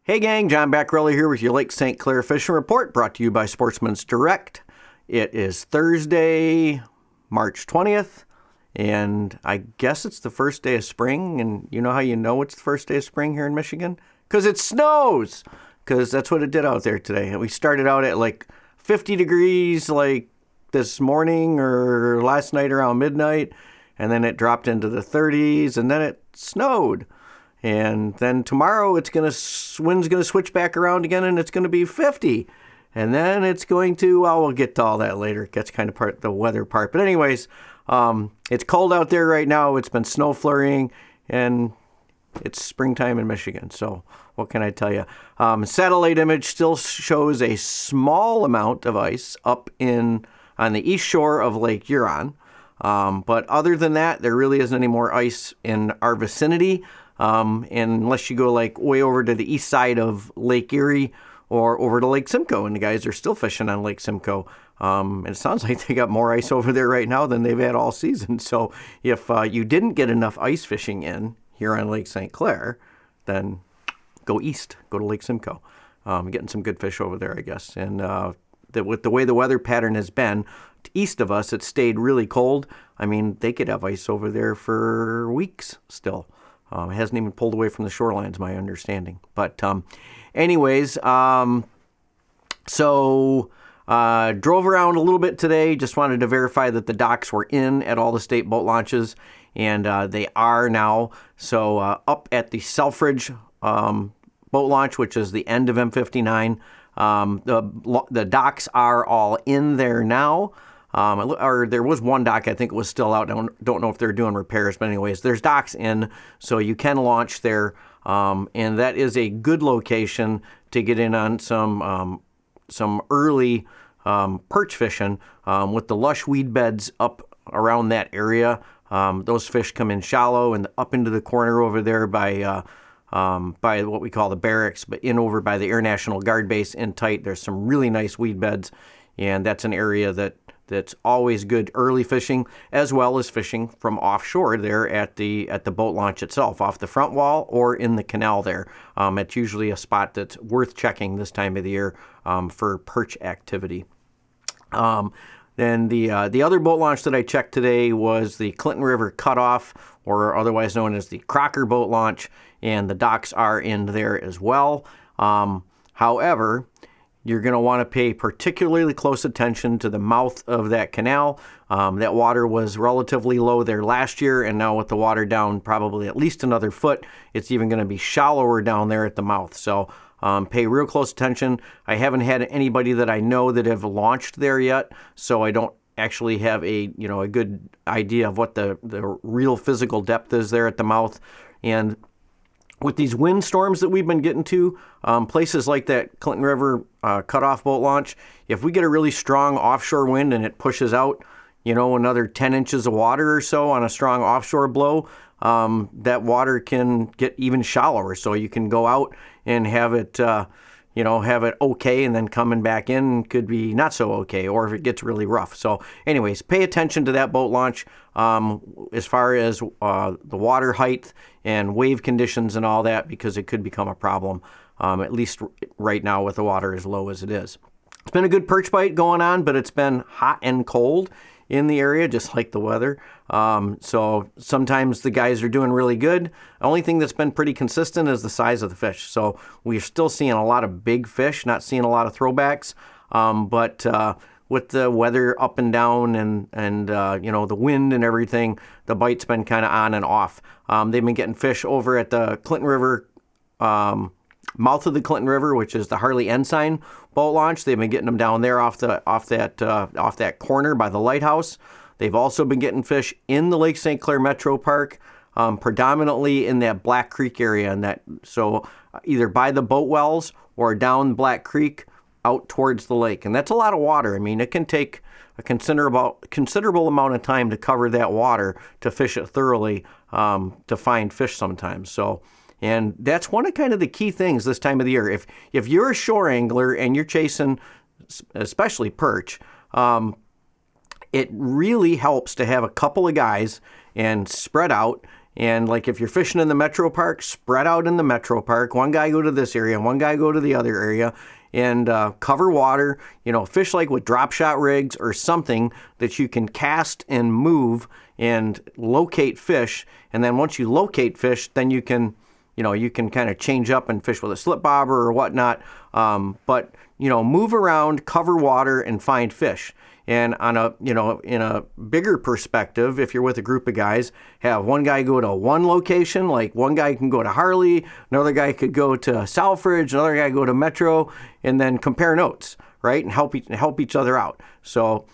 Hey gang, John Backrelli here with your Lake St. Clair Fishing Report, brought to you by Sportsmen's Direct. It is Thursday, March 20th, and I guess it's the first day of spring, and you know how you know it's the first day of spring here in Michigan? Because it snows! Because that's what it did out there today. And we started out at like 50 degrees like this morning or last night around midnight, and then it dropped into the 30s, and then it snowed. And then tomorrow wind's going to switch back around again, and it's going to be 50. And then it's going to, well, we'll get to all that later. That's kind of the weather part. But anyways, it's cold out there right now. It's been snow flurrying, and it's springtime in Michigan. So what can I tell you? Satellite image still shows a small amount of ice up on the east shore of Lake Huron. But other than that, there really isn't any more ice in our vicinity. And unless you go like way over to the east side of Lake Erie or over to Lake Simcoe, and the guys are still fishing on Lake Simcoe. And it sounds like they got more ice over there right now than they've had all season. So if you didn't get enough ice fishing in here on Lake St. Clair, then go east, go to Lake Simcoe. Getting some good fish over there, I guess. And with the way the weather pattern has been, east of us, it stayed really cold. I mean, they could have ice over there for weeks still. It hasn't even pulled away from the shorelines, my understanding. But anyways, drove around a little bit today. Just wanted to verify that the docks were in at all the state boat launches, and they are now. So up at the Selfridge boat launch, which is the end of M59, the docks are all in there now. Or there was one dock, I think it was still out. I don't know if they're doing repairs, but anyways, there's docks in, so you can launch there. And that is a good location to get in on some early perch fishing with the lush weed beds up around that area. Those fish come in shallow and up into the corner over there by what we call the barracks, but in over by the Air National Guard base in tight. There's some really nice weed beds, and that's an area that's always good early fishing, as well as fishing from offshore there at the boat launch itself, off the front wall or in the canal there. It's usually a spot that's worth checking this time of the year for perch activity. Then the other boat launch that I checked today was the Clinton River Cutoff, or otherwise known as the Crocker boat launch, and the docks are in there as well. However, you're going to want to pay particularly close attention to the mouth of that canal. That water was relatively low there last year, and now with the water down probably at least another foot, it's even going to be shallower down there at the mouth. So pay real close attention. I haven't had anybody that I know that have launched there yet, so I don't actually have a good idea of what the real physical depth is there at the mouth. And with these wind storms that we've been getting to, places like that Clinton River cutoff boat launch, if we get a really strong offshore wind and it pushes out, another 10 inches of water or so on a strong offshore blow, that water can get even shallower. So you can go out and have it okay, and then coming back in could be not so okay, or if it gets really rough. So anyways, pay attention to that boat launch as far as the water height and wave conditions and all that, because it could become a problem, at least right now with the water as low as it is. It's been a good perch bite going on, but it's been hot and cold in the area, just like the weather. So sometimes the guys are doing really good. The only thing that's been pretty consistent is the size of the fish. So we're still seeing a lot of big fish, not seeing a lot of throwbacks. But with the weather up and down and the wind and everything, the bite's been kind of on and off. They've been getting fish over at the Clinton River, mouth of the Clinton River, which is the Harley Ensign boat launch. They've been getting them down there off that corner by the lighthouse. They've also been getting fish in the Lake St. Clair Metro Park, predominantly in that Black Creek area, and so either by the boat wells or down Black Creek out towards the lake. And that's a lot of water. I mean, it can take a considerable amount of time to cover that water to fish it thoroughly, to find fish sometimes. So. And that's one of kind of the key things this time of the year. If you're a shore angler and you're chasing, especially perch, it really helps to have a couple of guys and spread out And like if you're fishing in the metro park, spread out in the metro park. One guy go to this area, one guy go to the other area, and cover water. Fish like with drop shot rigs or something that you can cast and move and locate fish. And then once you locate fish, then you can kind of change up and fish with a slip bobber or whatnot. But move around, cover water, and find fish. And on in a bigger perspective, if you're with a group of guys, have one guy go to one location, like one guy can go to Harley, another guy could go to Selfridge, another guy go to Metro, and then compare notes, right? And help each other out. So,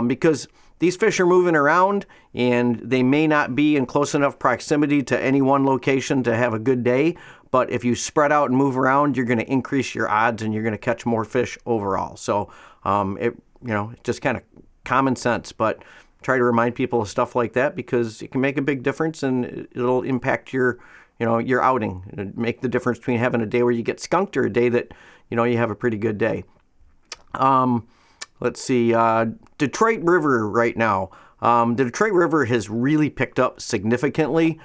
because these fish are moving around and they may not be in close enough proximity to any one location to have a good day, but if you spread out and move around, you're going to increase your odds and you're going to catch more fish overall. So, just kind of common sense, but try to remind people of stuff like that because it can make a big difference and it'll impact your outing. It'll make the difference between having a day where you get skunked or a day that, you have a pretty good day. Let's see, Detroit River right now. The Detroit River has really picked up significantly.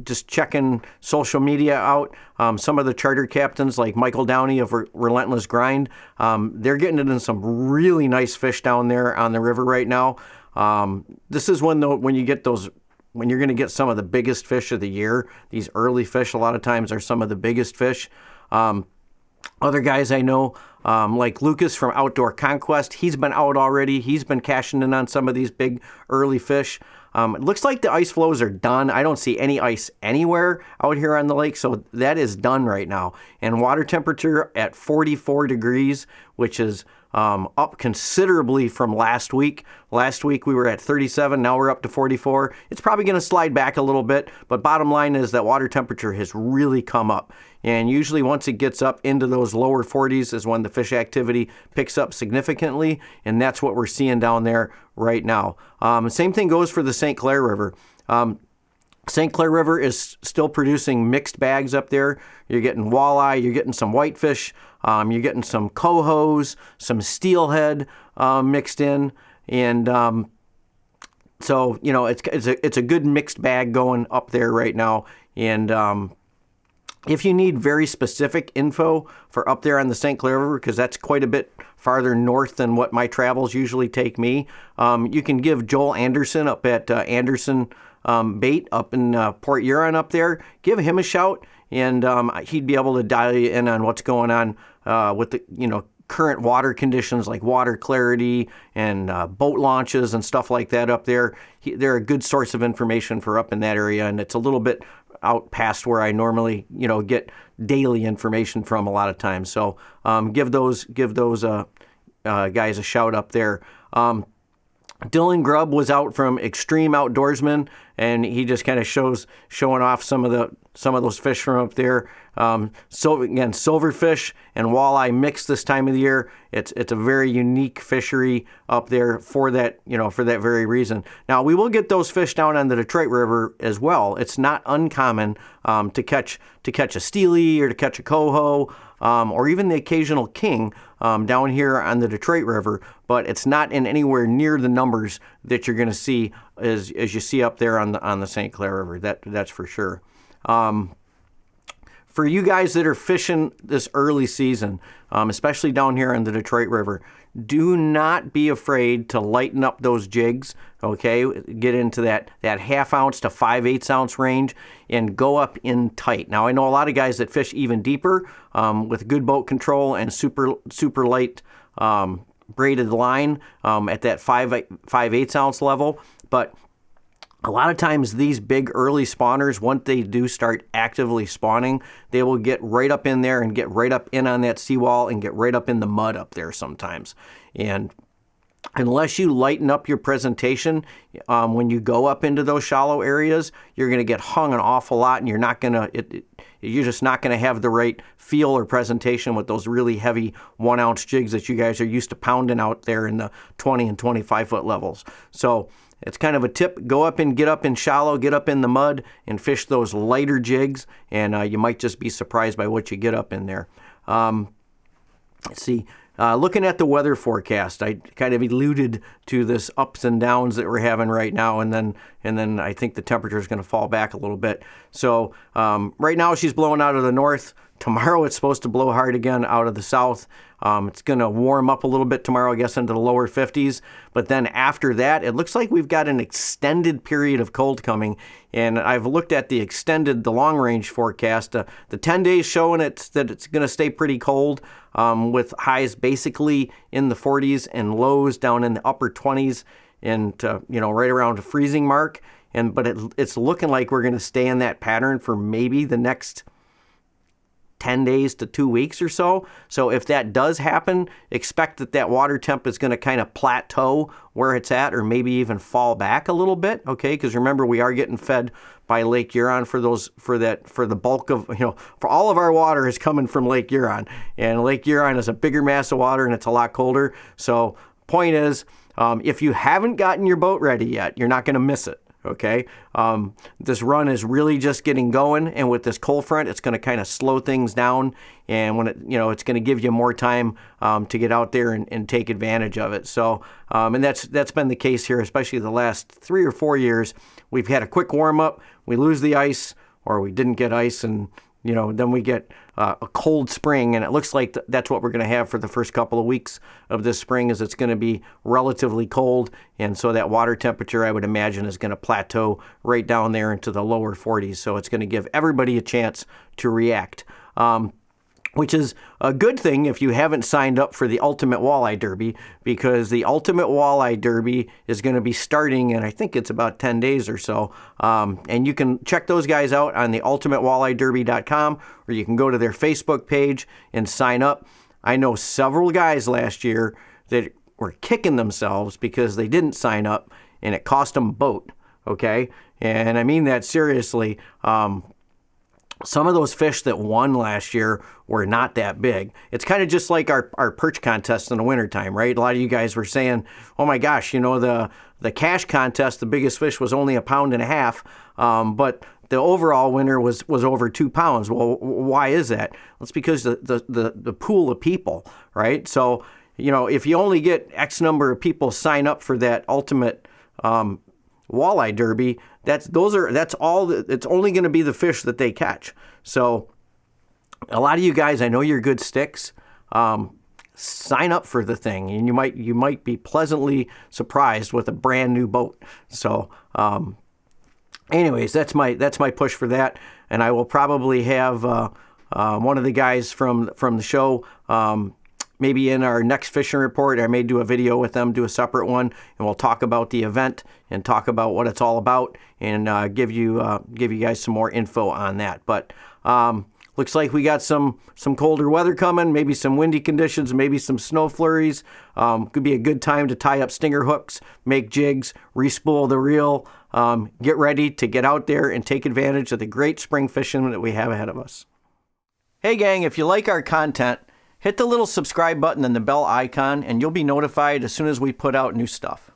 Just checking social media out, some of the charter captains like Michael Downey of Relentless Grind, they're getting into some really nice fish down there on the river right now. This is when you're going to get some of the biggest fish of the year. These early fish a lot of times are some of the biggest fish. Other guys I know, like Lucas from Outdoor Conquest, he's been out already. He's been cashing in on some of these big early fish. It looks like the ice flows are done. I don't see any ice anywhere out here on the lake, so that is done right now. And water temperature at 44 degrees, which is up considerably from last week. Last week we were at 37, now we're up to 44. It's probably going to slide back a little bit, but bottom line is that water temperature has really come up. And usually once it gets up into those lower 40s is when the fish activity picks up significantly, and that's what we're seeing down there right now. Same thing goes for the St. Clair River. St. Clair River is still producing mixed bags up there. You're getting walleye, you're getting some whitefish, you're getting some cohos, some steelhead mixed in, and so it's a good mixed bag going up there right now. And if you need very specific info for up there on the St. Clair River, because that's quite a bit farther north than what my travels usually take me, you can give Joel Anderson up at Anderson Bait up in Port Huron up there. Give him a shout, and he'd be able to dial you in on what's going on with the current water conditions, like water clarity and boat launches and stuff like that up there. They're a good source of information for up in that area, and it's a little bit out past where I normally get daily information from a lot of times. So give those guys a shout up there. Dylan Grubb was out from Extreme Outdoorsman, and he just kind of showing off some of those fish from up there. So again, silverfish and walleye mixed this time of the year. It's a very unique fishery up there for that very reason. Now we will get those fish down on the Detroit River as well. It's not uncommon to catch a steely or to catch a coho. Or even the occasional king down here on the Detroit River, but it's not in anywhere near the numbers that you're going to see as you see up there on the St. Clair River. That's for sure. For you guys that are fishing this early season, especially down here on the Detroit River, do not be afraid to lighten up those jigs, okay? Get into that half ounce to 5/8 ounce range and go up in tight. Now, I know a lot of guys that fish even deeper with good boat control and super light braided line at that 5/8 ounce level, but a lot of times these big early spawners, once they do start actively spawning, they will get right up in there and get right up in on that seawall and get right up in the mud up there sometimes. And unless you lighten up your presentation when you go up into those shallow areas, you're going to get hung an awful lot, and you're just not going to have the right feel or presentation with those really heavy 1 ounce jigs that you guys are used to pounding out there in the 20 and 25 foot levels. So it's kind of a tip. Go up and get up in shallow, get up in the mud, and fish those lighter jigs, and you might just be surprised by what you get up in there. Let's see. looking at the weather forecast, I kind of alluded to this ups and downs that we're having right now, and then I think the temperature is going to fall back a little bit. So right now she's blowing out of the north. Tomorrow it's supposed to blow hard again out of the south. It's going to warm up a little bit tomorrow, I guess, into the lower 50s. But then after that, it looks like we've got an extended period of cold coming. And I've looked at the long-range forecast. The 10 days showing that it's going to stay pretty cold, with highs basically in the 40s and lows down in the upper 20s and right around the freezing mark. But it's looking like we're going to stay in that pattern for maybe the next 10 days to 2 weeks or so. So if that does happen, expect that water temp is going to kind of plateau where it's at, or maybe even fall back a little bit. Okay, because remember, we are getting fed by Lake Huron for the bulk of, for all of our water is coming from Lake Huron, and Lake Huron is a bigger mass of water and it's a lot colder. So point is, if you haven't gotten your boat ready yet, you're not going to miss it. Okay, this run is really just getting going, and with this cold front, it's going to kind of slow things down, and when it's going to give you more time to get out there and take advantage of it. So, and that's been the case here, especially the last 3 or 4 years. We've had a quick warm up, we lose the ice, or we didn't get ice, and then we get a cold spring, and it looks like that's what we're going to have for the first couple of weeks of this spring. Is it's going to be relatively cold, and so that water temperature, I would imagine, is going to plateau right down there into the lower 40s. So it's going to give everybody a chance to react, which is a good thing if you haven't signed up for the Ultimate Walleye Derby, because the Ultimate Walleye Derby is going to be starting in, I think it's about 10 days or so. And you can check those guys out on the ultimatewalleyederby.com, or you can go to their Facebook page and sign up. I know several guys last year that were kicking themselves because they didn't sign up and it cost them a boat. Okay. And I mean that seriously. Some of those fish that won last year were not that big. It's kind of just like our perch contest in the wintertime, right? A lot of you guys were saying, oh my gosh, the cash contest, the biggest fish was only 1.5 pounds, but the overall winner was over 2 pounds. Well, why is that? It's because the pool of people, right? So, if you only get X number of people sign up for that ultimate Walleye Derby, it's only going to be the fish that they catch. So a lot of you guys, I know you're good sticks. Sign up for the thing, and you might be pleasantly surprised with a brand new boat. So anyways, that's my push for that, and I will probably have one of the guys from the show maybe in our next fishing report. I may do a video with them, do a separate one, and we'll talk about the event and talk about what it's all about, and give you guys some more info on that. But looks like we got some colder weather coming, maybe some windy conditions, maybe some snow flurries. Could be a good time to tie up stinger hooks, make jigs, respool the reel, get ready to get out there and take advantage of the great spring fishing that we have ahead of us. Hey gang, if you like our content, hit the little subscribe button and the bell icon, and you'll be notified as soon as we put out new stuff.